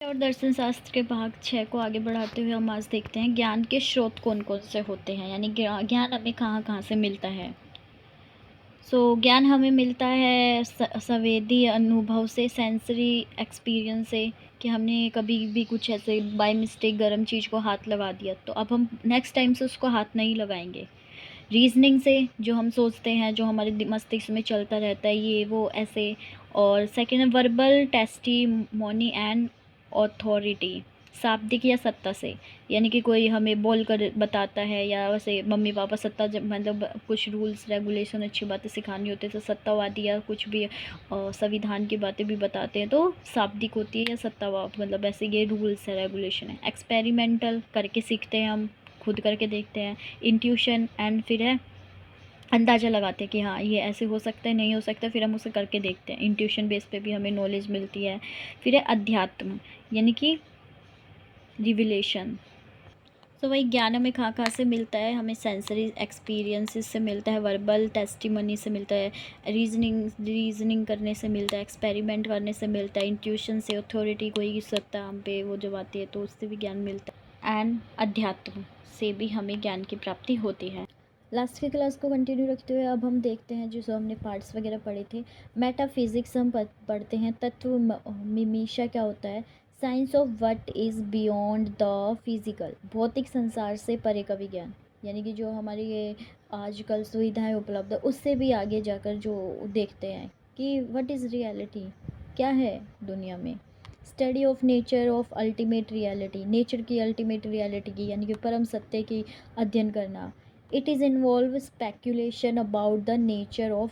और दर्शन शास्त्र के भाग 6 को आगे बढ़ाते हुए हम आज देखते हैं ज्ञान के स्रोत कौन कौन से होते हैं, यानी ज्ञान हमें कहाँ कहाँ से मिलता है। ज्ञान हमें मिलता है संवेदी अनुभव से, सेंसरी एक्सपीरियंस से, कि हमने कभी भी कुछ ऐसे बाय मिस्टेक गर्म चीज़ को हाथ लगा दिया तो अब हम नेक्स्ट टाइम से उसको हाथ नहीं लगाएंगे। रीजनिंग से, जो हम सोचते हैं, जो हमारे मस्तिष्क में चलता रहता है ये वो ऐसे। और सेकेंड है वर्बल टेस्टिमोनी एंड ऑथोरिटी, शाब्दिक या सत्ता से, यानी कि कोई हमें बोल कर बताता है, या वैसे मम्मी पापा सत्ता जब मतलब कुछ रूल्स रेगुलेशन अच्छी बातें सिखानी होती है तो सत्तावादी या कुछ भी संविधान की बातें भी बताते हैं तो शाब्दिक होती है या सत्तावाद, मतलब ऐसे ये रूल्स है रेगुलेशन है। एक्सपेरिमेंटल, करके सीखते हैं हम, खुद करके देखते हैं। इंट्यूशन एंड फिर है अंदाज़ा लगाते हैं कि हाँ ये ऐसे हो सकता है, नहीं हो सकता, फिर हम उसे करके देखते हैं। इंट्यूशन बेस पे भी हमें नॉलेज मिलती है। फिर है अध्यात्म, यानी कि रिविलेशन। वही ज्ञान हमें कहाँ कहाँ से मिलता है, हमें सेंसरी एक्सपीरियंसेस से मिलता है, वर्बल टेस्टिमनी से मिलता है, रीजनिंग करने से मिलता है, एक्सपेरिमेंट करने से मिलता है, इंट्यूशन से, अथॉरिटी कोई की सत्ता हम पे वो जब आती है तो उससे भी ज्ञान मिलता है, एंड अध्यात्म से भी हमें ज्ञान की प्राप्ति होती है। लास्ट की क्लास को कंटिन्यू रखते हुए अब हम देखते हैं जो हमने पार्ट्स वगैरह पढ़े थे। मेटाफिज़िक्स हम पढ़ते हैं। तत्व मीमांसा क्या होता है? Science of what is beyond the physical, भौतिक संसार से परे का विज्ञान, यानी कि जो हमारी ये आजकल सुविधाएं उपलब्ध है उससे भी आगे जाकर जो देखते हैं कि व्हाट इज़ रियलिटी, क्या है दुनिया में। Study of nature of ultimate reality, nature की अल्टीमेट रियलिटी की, यानी कि परम सत्य की अध्ययन करना। It is involve speculation about the nature of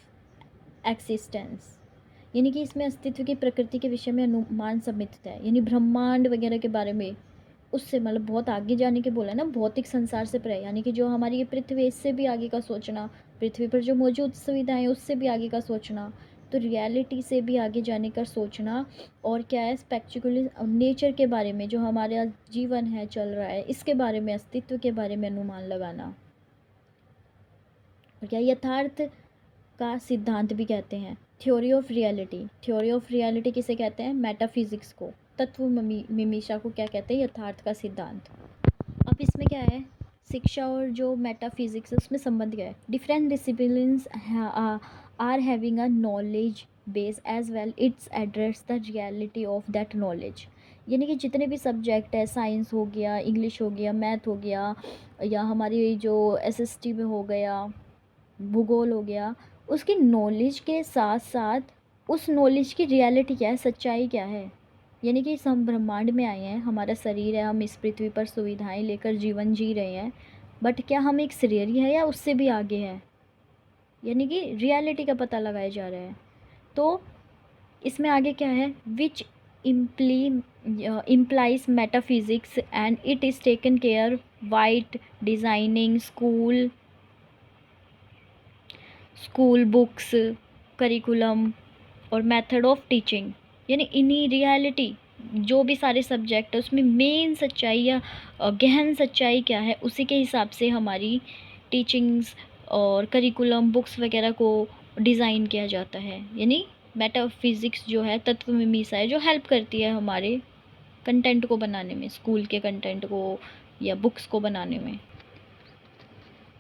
existence, यानी कि इसमें अस्तित्व की प्रकृति के विषय में अनुमान सम्मिलित है, यानी ब्रह्मांड वगैरह के बारे में, उससे मतलब बहुत आगे जाने के बोला ना, भौतिक संसार से परे, यानी कि जो हमारी ये पृथ्वी इससे भी आगे का सोचना, पृथ्वी पर जो मौजूद सुविधाएं हैं उससे भी आगे का सोचना, तो रियलिटी से भी आगे जाने का सोचना। और क्या है? स्पेक्युलर नेचर के बारे में, जो हमारा जीवन है चल रहा है इसके बारे में, अस्तित्व के बारे में अनुमान लगाना। और क्या यथार्थ का सिद्धांत भी कहते हैं। Theory of reality, theory of reality किसे कहते हैं? मेटाफिजिक्स को। तत्व मीमांसा को क्या कहते हैं? यथार्थ का सिद्धांत। अब इसमें क्या है, शिक्षा और जो मेटाफिजिक्स है उसमें संबंध क्या है? Different disciplines are having a knowledge base as well, it's address the reality of that knowledge, यानी कि जितने भी सब्जेक्ट है, साइंस हो गया, इंग्लिश हो गया, मैथ हो गया, या हमारी जो एसएसटी में हो गया, भूगोल हो गया, उसकी नॉलेज के साथ साथ उस नॉलेज की रियलिटी क्या है, सच्चाई क्या है। यानी कि इस हम ब्रह्मांड में आए हैं, हमारा शरीर है, हम इस पृथ्वी पर सुविधाएं लेकर जीवन जी रहे हैं, बट क्या हम एक शरीर है या उससे भी आगे है, यानी कि रियलिटी का पता लगाया जा रहा है। तो इसमें आगे क्या है? विच implies metaphysics and it is taken care white designing school books, curriculum और मेथड ऑफ टीचिंग, यानी इन्हीं रियलिटी जो भी सारे सब्जेक्ट है उसमें मेन सच्चाई या गहन सच्चाई क्या है, उसी के हिसाब से हमारी टीचिंग्स और करिकुलम बुक्स वगैरह को डिज़ाइन किया जाता है। यानी मेटाफिज़िक्स जो है, तत्व मीमांसा है, जो हेल्प करती है हमारे कंटेंट को बनाने में, स्कूल के कंटेंट को या बुक्स को बनाने में।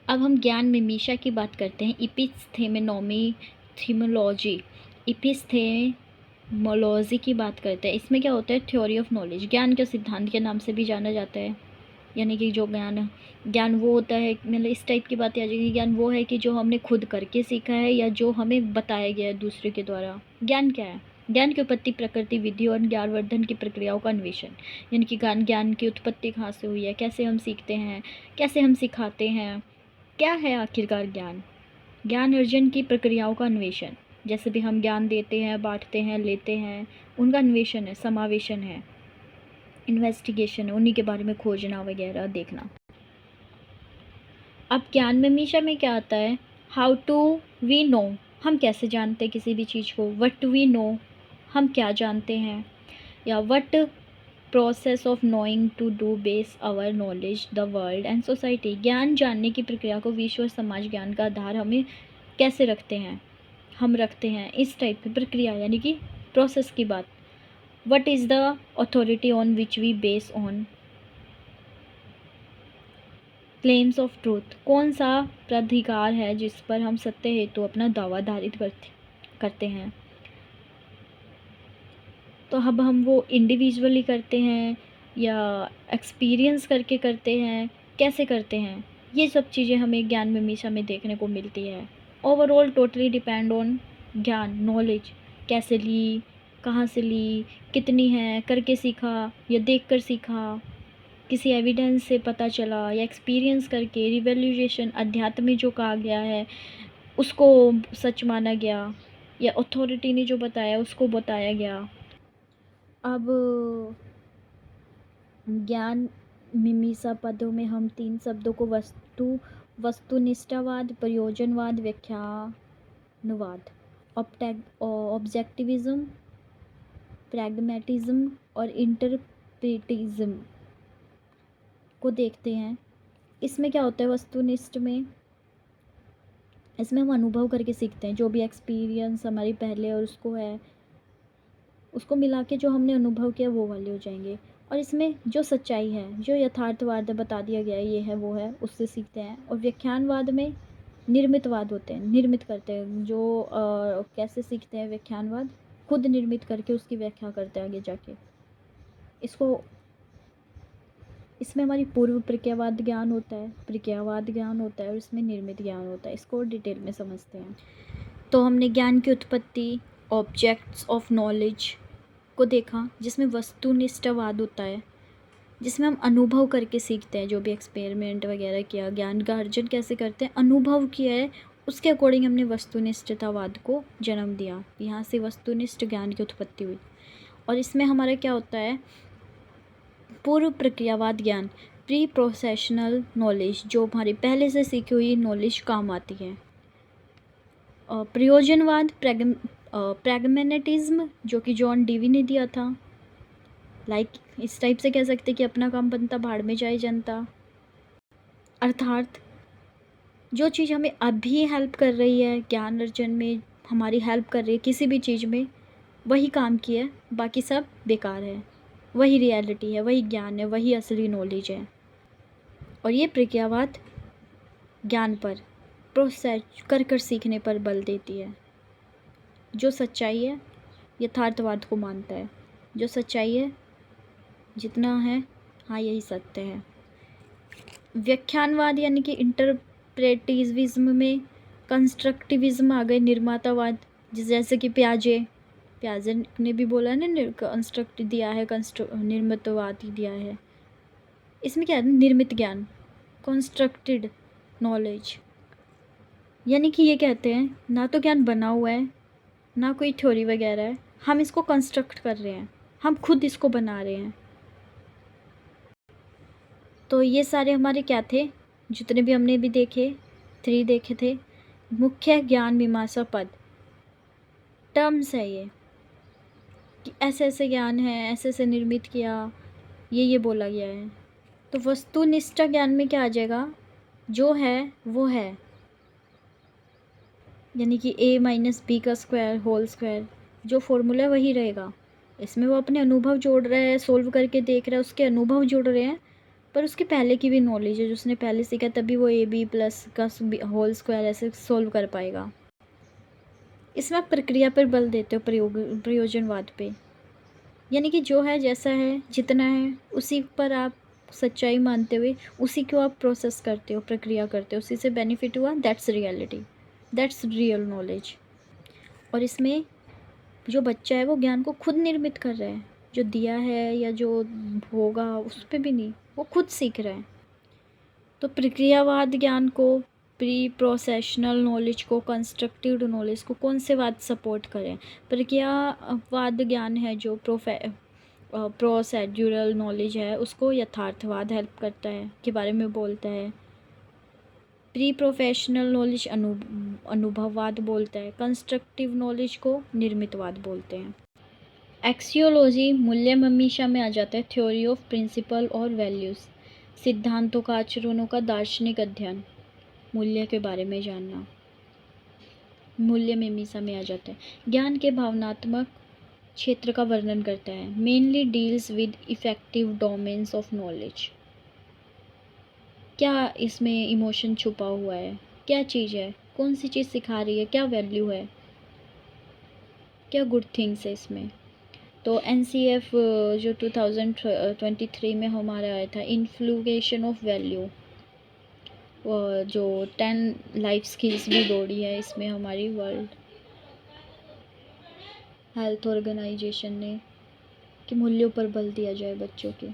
अब हम ज्ञान मीमांसा की बात करते हैं। इपिस्थेमोलॉजी की बात करते हैं। इसमें क्या होता है? थ्योरी ऑफ नॉलेज, ज्ञान के सिद्धांत के नाम से भी जाना जाता है, यानी कि जो ज्ञान वो होता है, मतलब इस टाइप की बातें आ जाएगी। ज्ञान वो है कि जो हमने खुद करके सीखा है या जो हमें बताया गया है दूसरे के द्वारा। ज्ञान क्या है? ज्ञान की उत्पत्ति, प्रकृति, विधि और ज्ञानवर्धन की प्रक्रियाओं का अन्वेषण, यानी कि ज्ञान की उत्पत्ति कहाँ से हुई है, कैसे हम सीखते हैं, कैसे हम सिखाते हैं, क्या है आखिरकार ज्ञान। ज्ञान अर्जन की प्रक्रियाओं का अन्वेषण, जैसे भी हम ज्ञान देते हैं, बांटते हैं, लेते हैं, उनका अन्वेषण है, समावेशन है, इन्वेस्टिगेशन है, उन्हीं के बारे में खोजना वगैरह, देखना। अब ज्ञान मीमांसा में क्या आता है? हाउ टू वी नो, हम कैसे जानते हैं किसी भी चीज़ को। व्हाट वी नो, हम क्या जानते हैं, या what process of knowing to do base our knowledge the world and society, ज्ञान जानने की प्रक्रिया को विश्व और समाज ज्ञान का आधार हमें कैसे रखते हैं, हम रखते हैं, इस टाइप की प्रक्रिया, यानी कि प्रोसेस की बात। What is the authority on which V base on claims of truth, कौन सा प्राधिकार है जिस पर हम सत्य हेतु अपना दावा धारित करते हैं। तो अब हम वो इंडिविजुअली करते हैं या एक्सपीरियंस करके करते हैं, कैसे करते हैं, ये सब चीज़ें हमें ज्ञान मीमांसा में देखने को मिलती है। ओवरऑल टोटली डिपेंड ऑन ज्ञान, नॉलेज, कैसे ली, कहाँ से ली, कितनी है, करके सीखा या देख कर सीखा, किसी एविडेंस से पता चला या एक्सपीरियंस करके, रिवैल्यूएशन, अध्यात्म में जो कहा गया है उसको सच माना गया या अथॉरिटी ने जो बताया उसको बताया गया। अब ज्ञान मीमांसा पदों में हम 3 शब्दों को वस्तुनिष्ठवाद, प्रयोजनवाद, व्याख्यानवाद, ऑब्जेक्टिविज्म, प्रैग्मेटिज्म और इंटरप्रेटिज्म को देखते हैं। इसमें क्या होता है वस्तुनिष्ठ में, इसमें हम अनुभव करके सीखते हैं, जो भी एक्सपीरियंस हमारी पहले और उसको है उसको मिला के जो हमने अनुभव किया वो वाले हो जाएंगे। और इसमें जो सच्चाई है, जो यथार्थवाद बता दिया गया है, ये है वो है, उससे सीखते हैं। और व्याख्यानवाद में निर्मितवाद होते हैं, निर्मित करते हैं जो कैसे सीखते हैं व्याख्यानवाद, खुद निर्मित करके उसकी व्याख्या करते हैं आगे जाके। इसमें हमारी पूर्व प्रक्रियावाद ज्ञान होता है, प्रक्रियावाद ज्ञान होता है और इसमें निर्मित ज्ञान होता है। इसको डिटेल में समझते हैं। तो हमने ज्ञान की उत्पत्ति, ऑब्जेक्ट्स ऑफ नॉलेज को देखा, जिसमें वस्तुनिष्ठवाद होता है, जिसमें हम अनुभव करके सीखते हैं, जो भी एक्सपेरिमेंट वगैरह किया, ज्ञान का अर्जन कैसे करते हैं, अनुभव किया है, उसके अकॉर्डिंग हमने वस्तुनिष्ठतावाद को जन्म दिया। यहाँ से वस्तुनिष्ठ ज्ञान की उत्पत्ति हुई। और इसमें हमारा क्या होता है, पूर्व प्रक्रियावाद ज्ञान, प्री प्रोसेशनल नॉलेज, जो हमारी पहले से सीखी हुई नॉलेज काम आती है। प्रयोजनवाद, प्रैग्मेटिज्म, जो कि जॉन डीवी ने दिया था, इस टाइप से कह सकते कि अपना काम बनता भाड़ में जाए जनता। अर्थात जो चीज़ हमें अभी हेल्प कर रही है ज्ञान अर्जन में, हमारी हेल्प कर रही है किसी भी चीज़ में, वही काम की है, बाकी सब बेकार है, वही रियलिटी है, वही ज्ञान है, वही असली नॉलेज है। और ये प्रक्रियावाद ज्ञान पर, प्रोसेस कर सीखने पर बल देती है। जो सच्चाई है यथार्थवाद को मानता है, जो सच्चाई है जितना है हाँ यही सत्य है। व्याख्यानवाद यानी कि इंटरप्रेटिविज्म में कंस्ट्रक्टिविज्म आ गए, निर्मातावाद, जैसे कि प्याजे ने भी बोला ना, कंस्ट्रक्ट दिया है, निर्मितवाद ही दिया है। इसमें क्या है, निर्मित ज्ञान, कंस्ट्रक्टेड नॉलेज, यानी कि ये कहते हैं ना तो ज्ञान बना हुआ है, ना कोई थ्योरी वगैरह है, हम इसको कंस्ट्रक्ट कर रहे हैं, हम खुद इसको बना रहे हैं। तो ये सारे हमारे क्या थे, जितने भी हमने भी देखे, 3 देखे थे। मुख्य ज्ञान मीमांसा पद टर्म्स है ये, कि ऐसे ऐसे ज्ञान है, ऐसे ऐसे निर्मित किया, ये बोला गया है। तो वस्तुनिष्ठ ज्ञान में क्या आ जाएगा, जो है वो है, यानी कि a - b का स्क्वायर होल स्क्वायर, जो फॉर्मूला है वही रहेगा। इसमें वो अपने अनुभव जोड़ रहा है, सोल्व करके देख रहा है, उसके अनुभव जुड़ रहे हैं, पर उसके पहले की भी नॉलेज है जो उसने पहले सीखा, तभी वो ab प्लस का होल स्क्वायर ऐसे सोल्व कर पाएगा। इसमें आप प्रक्रिया पर बल देते हो, प्रयोजनवाद पे, यानी कि जो है, जैसा है, जितना है, उसी पर आप सच्चाई मानते हुए उसी को आप प्रोसेस करते हो, प्रक्रिया करते हो, उसी से बेनिफिट हुआ, that's reality, that's real knowledge. और इसमें जो बच्चा है वो ज्ञान को खुद निर्मित कर रहा है, जो दिया है या जो होगा उस पर भी नहीं, वो खुद सीख रहा है। तो प्रक्रियावाद ज्ञान को, प्री प्रोसेशनल नॉलेज को, कंस्ट्रक्टिव नॉलेज को कौन से वाद सपोर्ट करें। प्रक्रियावाद ज्ञान है जो प्रोसेड्यूरल नॉलेज है उसको यथार्थवाद हेल्प करता है, के बारे में बोलता है। प्री प्रोफेशनल नॉलेज अनुभववाद बोलता है। कंस्ट्रक्टिव नॉलेज को निर्मितवाद बोलते हैं। एक्सियोलॉजी मूल्य मीमांसा में आ जाता है, थ्योरी ऑफ प्रिंसिपल और वैल्यूज़, सिद्धांतों का, आचरणों का दार्शनिक अध्ययन, मूल्य के बारे में जानना, मूल्य मीमांसा में आ जाता है। ज्ञान के भावनात्मक क्षेत्र का वर्णन करता है। Mainly deals with effective domains of knowledge. क्या इसमें इमोशन छुपा हुआ है, क्या चीज़ है, कौन सी चीज़ सिखा रही है, क्या वैल्यू है, क्या गुड थिंग्स है इसमें। तो NCF जो 2023 में हमारा आया था, इन्फ्लुएशन ऑफ वैल्यू, जो 10 लाइफ स्किल्स भी जोड़ी है इसमें हमारी वर्ल्ड हेल्थ ऑर्गेनाइजेशन ने, कि मूल्यों पर बल दिया जाए बच्चों के,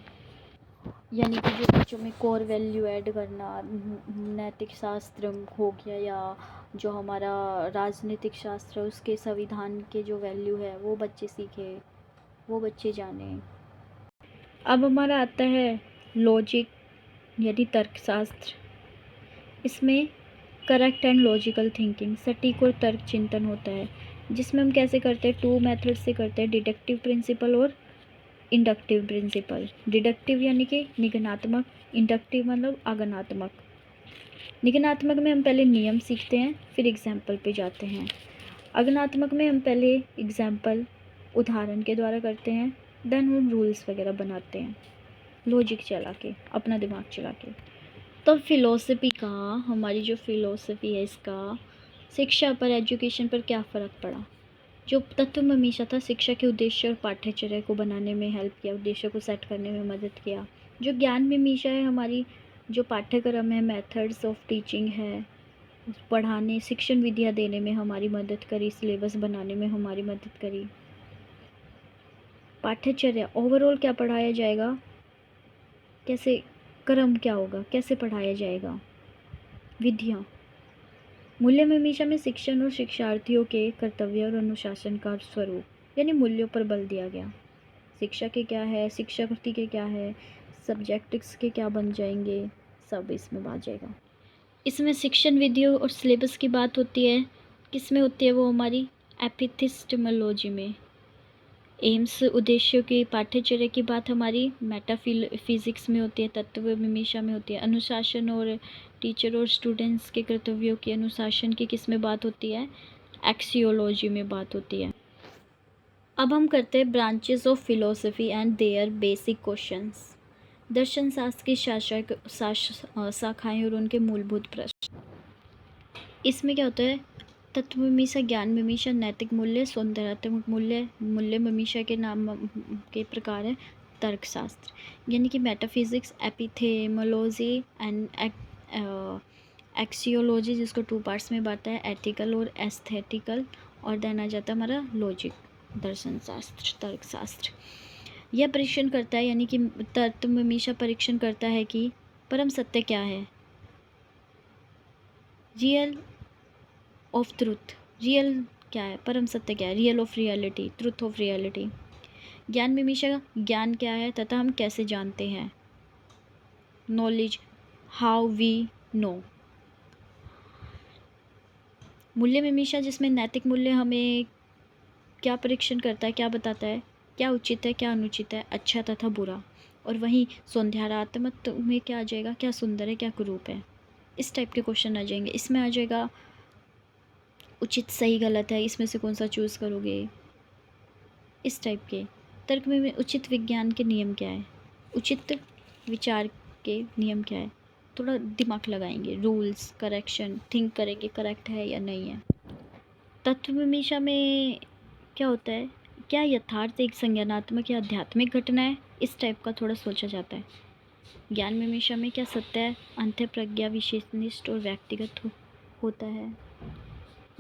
यानी कि जो बच्चों में कोर वैल्यू ऐड करना, नैतिक शास्त्र हो गया या जो हमारा राजनीतिक शास्त्र है उसके संविधान के जो वैल्यू है वो बच्चे सीखे, वो बच्चे जाने। अब हमारा आता है लॉजिक यानी तर्कशास्त्र। इसमें करेक्ट एंड लॉजिकल थिंकिंग, सटीक और तर्क चिंतन होता है, जिसमें हम कैसे करते हैं, 2 मेथड से करते हैं, डिडक्टिव प्रिंसिपल और इंडक्टिव प्रिंसिपल। डिडक्टिव यानी कि निगमनात्मक, इंडक्टिव मतलब आगमनात्मक। निगमनात्मक में हम पहले नियम सीखते हैं, फिर एग्जाम्पल पे जाते हैं। आगमनात्मक में हम पहले एग्जाम्पल उदाहरण के द्वारा करते हैं, देन हम रूल्स वगैरह बनाते हैं लॉजिक चला के, अपना दिमाग चला के। तो फिलोसफी का, हमारी जो फिलोसफी है इसका शिक्षा पर, एजुकेशन पर क्या फ़र्क पड़ा। जो तत्वममीमांसा था शिक्षा के उद्देश्य और पाठ्यचर्या को बनाने में हेल्प किया, उद्देश्य को सेट करने में मदद किया। जो ज्ञान मीमांसा है हमारी जो पाठ्यक्रम है, मेथड्स ऑफ टीचिंग है, पढ़ाने शिक्षण विधियाँ देने में हमारी मदद करी, सिलेबस बनाने में हमारी मदद करी। पाठ्यचर्या ओवरऑल क्या पढ़ाया जाएगा, कैसे क्रम क्या होगा, कैसे पढ़ाया जाएगा, विधियाँ। मूल्य मीमांसा में शिक्षण और शिक्षार्थियों के कर्तव्य और अनुशासन का स्वरूप, यानी मूल्यों पर बल दिया गया। शिक्षा के क्या है, शिक्षाकृति के क्या है, सब्जेक्ट्स के क्या बन जाएंगे, सब इसमें आ जाएगा। इसमें शिक्षण विधियों और सिलेबस की बात होती है, किस में होती है वो हमारी एपिस्टेमोलॉजी में। एम्स उद्देश्यों की पाठ्यचर्या की बात हमारी फिजिक्स में होती है, तत्व मीमांसा में होती है। अनुशासन और टीचर और स्टूडेंट्स के कर्तव्यों की, अनुशासन की किस में बात होती है, एक्सियोलॉजी में बात होती है। अब हम करते हैं branches of philosophy and their basic questions. दर्शन शास्त्र की शाखाएं और उनके मूलभूत प्रश्न। इसमें क्या होता है, तत्व मीमांसा, ज्ञान मीमांसा, नैतिक मूल्य, सौंदर्यात्मक मूल्य, मूल्य मीमांसा के नाम के प्रकार है तर्कशास्त्र, यानी कि मेटाफिजिक्स, एपिथेमोलॉजी एंड एक्सियोलॉजी, जिसको 2 पार्ट्स में बांटा है, एथिकल और एस्थेटिकल। और देन आ जाता है हमारा लॉजिक, दर्शन शास्त्र, तर्कशास्त्र। यह परीक्षण करता है, यानी कि तत्व मीमांसा परीक्षण करता है कि परम सत्य क्या है, रियल ऑफ ट्रुथ, रियल क्या है, परम सत्य क्या है, real of reality, truth of reality. ज्ञान मीमांसा, ज्ञान क्या है तथा हम कैसे जानते हैं, नॉलेज, हाउ वी नो। मूल्य मीमांसा, जिसमें नैतिक मूल्य हमें क्या परीक्षण करता है, क्या बताता है, क्या उचित है, क्या अनुचित है, अच्छा तथा बुरा। और वहीं सौंदर्यात्मक में क्या आ जाएगा, क्या सुंदर है, क्या कुरूप है, इस टाइप के क्वेश्चन आ जाएंगे। इसमें आ जाएगा उचित सही गलत है, इसमें से कौन सा चूज़ करोगे, इस टाइप के। तर्क में उचित विज्ञान के नियम क्या है, उचित विचार के नियम क्या है, थोड़ा दिमाग लगाएंगे, रूल्स, करेक्शन, थिंक करेंगे करेक्ट है या नहीं है। तत्व मीमांसा में क्या होता है, क्या यथार्थ एक संज्ञानात्मक या आध्यात्मिक घटना है, इस टाइप का थोड़ा सोचा जाता है। ज्ञान मीमांसा में क्या सत्य है, अंत्य प्रज्ञा, विशेषनिष्ठ और व्यक्तिगत होता है।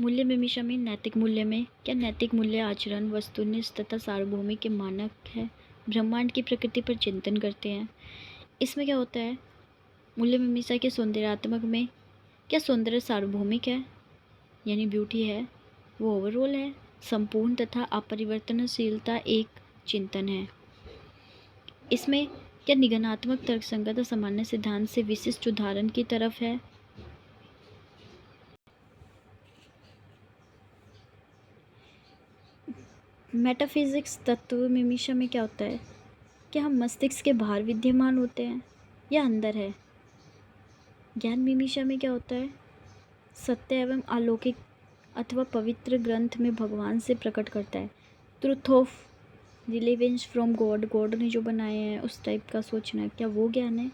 मूल्य मीमांसा में नैतिक मूल्य में क्या नैतिक मूल्य आचरण, वस्तुनिष्ठ तथा सार्वभौमिक के मानक है, ब्रह्मांड की प्रकृति पर चिंतन करते हैं। इसमें क्या होता है, मूल्य मीमांसा के सौंदर्यात्मक में क्या सौंदर्य सार्वभौमिक है, यानी ब्यूटी है, वो ओवरऑल है, संपूर्ण तथा अपरिवर्तनशीलता एक चिंतन है। इसमें क्या निगमनात्मक तर्कसंगत और सामान्य सिद्धांत से विशिष्ट उदाहरण की तरफ है। मेटाफिजिक्स तत्व मीमांसा में क्या होता है, क्या हम मस्तिष्क के बाहर विद्यमान होते हैं या अंदर है। ज्ञान मीमांसा में क्या होता है, सत्य एवं अलौकिक अथवा पवित्र ग्रंथ में भगवान से प्रकट करता है, truth of relevance from God, God ने जो बनाए हैं उस टाइप का सोचना, क्या वो ज्ञान है?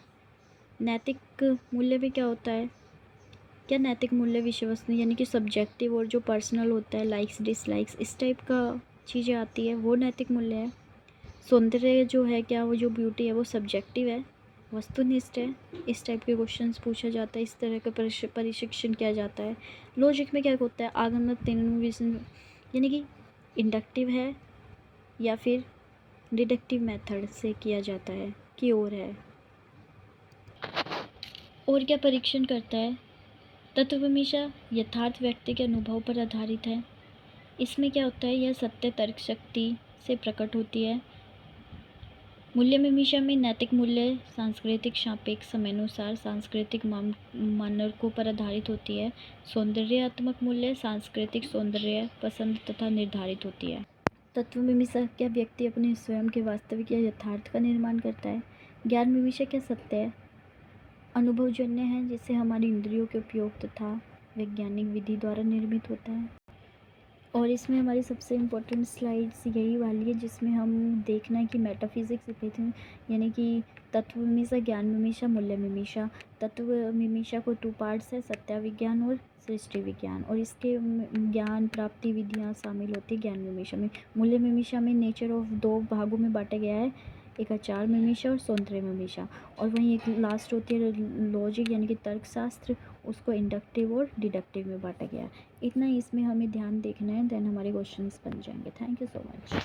नैतिक मूल्य भी क्या होता है? क्या नैतिक मूल्य विश्वसनीय यानी कि सब्जेक्टिव और जो पर्सनल होता है, लाइक्स डिसलाइक्स इस टाइप का चीज़ें आती है, वो नैतिक मूल्य है। सौंदर्य जो है, क्या वो जो ब्यूटी है वो सब्जेक्टिव है, वस्तुनिष्ठ है? इस टाइप के क्वेश्चंस पूछा जाता है, इस तरह का प्रशिक्षण किया जाता है। लॉजिक में क्या होता है? आगमन तीन यानी कि इंडक्टिव है या फिर डिडक्टिव मेथड से किया जाता है कि और है। और क्या परीक्षण करता है? तत्वमीमांसा यथार्थ व्यक्ति के अनुभव पर आधारित है। इसमें क्या होता है? यह सत्य तर्क शक्ति से प्रकट होती है। मूल्य मीमांसा में नैतिक मूल्य सांस्कृतिक सापेक्ष समयानुसार सांस्कृतिक मानकों पर आधारित होती है। सौंदर्यात्मक मूल्य सांस्कृतिक सौंदर्य पसंद तथा निर्धारित होती है। तत्व मीमांसा, क्या व्यक्ति अपने स्वयं के वास्तविक या यथार्थ का निर्माण करता है? ज्ञान मीमांसा, क्या सत्य है अनुभवजन्य है जिससे हमारी इंद्रियों के उपयोग तथा वैज्ञानिक विधि द्वारा निर्मित होता है। और इसमें हमारी सबसे इम्पोर्टेंट स्लाइड्स यही वाली है जिसमें हम देखना है कि मेटाफिजिक्स कहते हैं, यानी कि तत्व मीमांसा, ज्ञान मीमांसा, मूल्य मीमांसा। तत्व मीमांसा को 2 पार्ट्स है, सत्या विज्ञान और सृष्टि विज्ञान, और इसके ज्ञान प्राप्ति विधियाँ शामिल होती है ज्ञान मीमांसा में। मूल्य मीमांसा में नेचर ऑफ 2 भागों में बांटा गया है, एक आचार मीमांसा और सौंदर्य मीमांसा, और वहीं एक लास्ट होती है लॉजिक यानी कि तर्कशास्त्र, उसको इंडक्टिव और डिडक्टिव में बांटा गया है। इतना ही इसमें हमें ध्यान देखना है, देन हमारे क्वेश्चंस बन जाएंगे। Thank you so much.